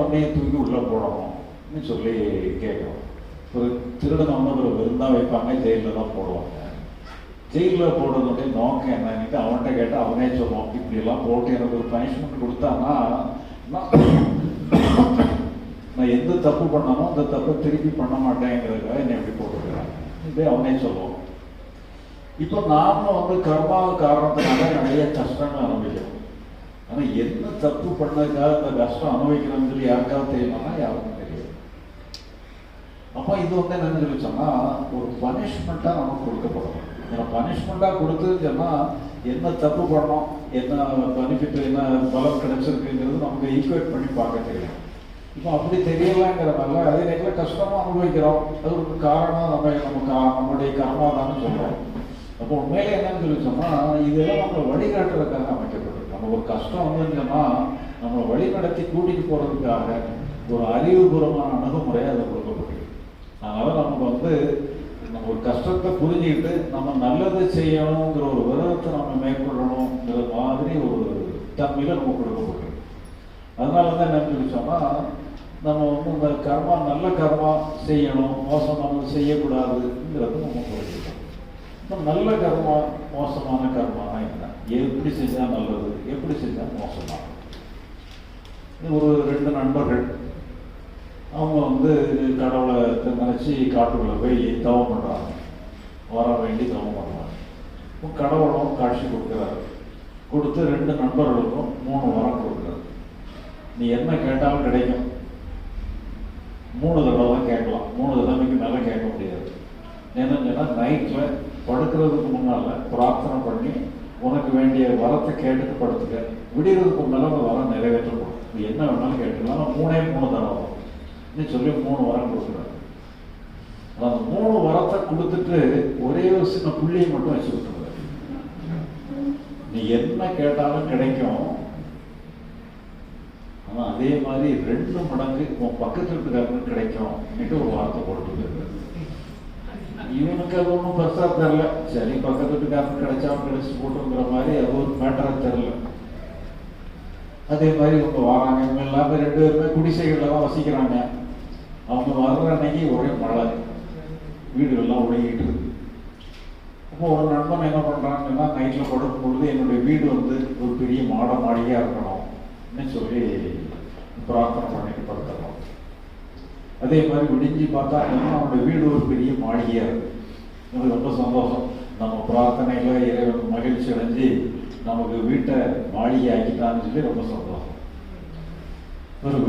உடனே தூக்கி உள்ளே போடணும்னு சொல்லி கேட்குறோம். ஒரு திருடனவங்க ஒரு விருந்தா வைப்பாங்க, ஜெயிலில் தான் போடுவாங்க. ஜெயிலில் போடுறதுடைய நோக்கம் என்னன்னு அவன்கிட்ட கேட்டால் அவனே சொல்லுவான், இப்படியெல்லாம் போட்டு எனக்கு ஒரு பனிஷ்மெண்ட் கொடுத்தான்னா நான் எந்த தப்பு பண்ணானோ அந்த தப்பை திருப்பி பண்ண மாட்டேங்கிறதுக்காக என்னை எப்படி போட்டுக்கிறாங்க, இப்படியே அவனே சொல்லுவான். இப்போ நாம கர்மா காரணத்தினால நிறைய கஷ்டங்கள் அனுபவிக்கிறோம். ஆனால் என்ன தப்பு பண்ணதுக்காக அந்த கஷ்டம் அனுபவிக்கிறோம்னு சொல்லி யாருக்காவது தெரியுமானா யாருக்கும் தெரியாது. அப்போ இது என்னன்னு சொல்லி சொன்னால் ஒரு பனிஷ்மெண்ட்டாக நமக்கு கொடுக்கப்படும். ஏன்னா பனிஷ்மெண்ட்டாக கொடுத்துன்னு சொன்னால் என்ன தப்பு பண்ணோம், என்ன பெனிஃபிட், என்ன பலம் கிடைச்சிருக்குங்கிறது நமக்கு ஈக்குவேட் பண்ணி பார்க்க தெரியும். இப்போ அப்படி தெரியலாங்கிறனால அதே நேரத்தில் கஷ்டமாக அனுபவிக்கிறோம். அது ஒரு காரணம் நம்முடைய கர்மா தானே சொல்கிறோம். அப்போ உண்மையிலே என்னன்னு சொல்லி சொன்னால் இதெல்லாம் நம்மளை வழிகாட்டுறதுக்காக அமைக்கப்படும். நம்ம ஒரு கஷ்டம் வந்துன்னு சொன்னால் நம்மளை வழி நடத்தி கூட்டிகிட்டு போகிறதுக்காக ஒரு அறிவுபூர்வமான அணுகுமுறை அதை கொடுக்கப்படும். அதனால் நமக்கு நம்ம ஒரு கஷ்டத்தை புரிஞ்சுக்கிட்டு நம்ம நல்லது செய்யணுங்கிற ஒரு விரதத்தை நம்ம மேற்கொள்ளணுங்கிற மாதிரி ஒரு தன்மையில் நம்ம கொடுக்கப்படும். அதனால தான் என்ன சொல்லி சொன்னால் நம்ம இந்த கர்மா நல்ல கர்மா செய்யணும், மோசமானது செய்யக்கூடாதுங்கிறது நம்ம புரிஞ்சுக்கணும். இப்போ நல்ல கர்மா மோசமான கர்மானா என்ன, எப்படி செஞ்சால் நல்லது, எப்படி செஞ்சால் மோசமான. ஒரு 2 நண்பர்கள் அவங்க கடவுளை நினச்சி காட்டுக்குள்ளே போய் தவம் பண்ணுறாங்க, வர வேண்டி தவம் பண்ணுறாங்க. இப்போ கடவுளும் காட்சி கொடுக்குறாரு. கொடுத்து 2 நண்பர்களுக்கும் 3 வரம் கொடுக்குறாரு. நீ என்ன கேட்டாலும் கிடைக்கும், 3 தடவை தான் கேட்கலாம், 3 தடவைக்கு மேலே கேட்க முடியாது. என்னன்னு சொன்னால் நைட்டில் படுக்கிறதுக்கு முன்னால் பிரார்த்தனை பண்ணி உனக்கு வேண்டிய வரத்தை கேட்டுட்டு படுத்துக்க, விடுறதுக்கு முன்னால் அந்த வரம் நிறைவேற்றப்படும். நீ என்ன வேணாலும் கேட்டுக்கலாம், 3 தடவை தான் சொல்லி 3 வரம் கொடுக்குறாரு. அந்த 3 வரத்தை கொடுத்துட்டு ஒரே ஒரு சின்ன புள்ளியை மட்டும் வச்சு விட்டுருவாரு. நீ என்ன கேட்டாலும் கிடைக்கும், ஆனால் அதே மாதிரி 2 மடங்கு உன் பக்கத்து வீட்டுக்காரனுக்கு கிடைக்கும் ஒரு வார்த்தை போட்டு. இவனுக்கு அது ஒன்றும் பெருசாக தெரில, சரி பக்கத்து வீட்டுக்காரனுக்கு கிடைச்சாலும் கிடைச்சி போட்டுங்கிற மாதிரி அது ஒரு மேட்டராக தெரில. அதே மாதிரி இவங்க வராங்க, இவங்க எல்லாமே 2 பேருமே குடிசைகளில் தான் வசிக்கிறாங்க. அவங்க வர்ற அன்னைக்கு ஒரே மழை, வீடுகள்லாம் ஒழுகிட்டு இருக்கு. அப்போ ஒரு நண்பன் என்ன பண்ணுறாங்கன்னா, நைட்டில் படுக்கும் பொழுது என்னுடைய வீடு ஒரு பெரிய மாடியாக இருக்கணும்னு சொல்லி பிரார்த்தனை பண்ணிட்டு படுத்துறோம். அதே மாதிரி விடிஞ்சு பார்த்தா அவனுடைய வீடு ஒரு பெரிய மாளிகையாக இருக்கு. எனக்கு ரொம்ப சந்தோஷம். நம்ம பிரார்த்தனையில் இறைவன் மகிழ்ச்சி அடைஞ்சு நமக்கு வீட்டை மாளிகை ஆக்கிட்டான்னு சொல்லி ரொம்ப சந்தோஷம். ஒரு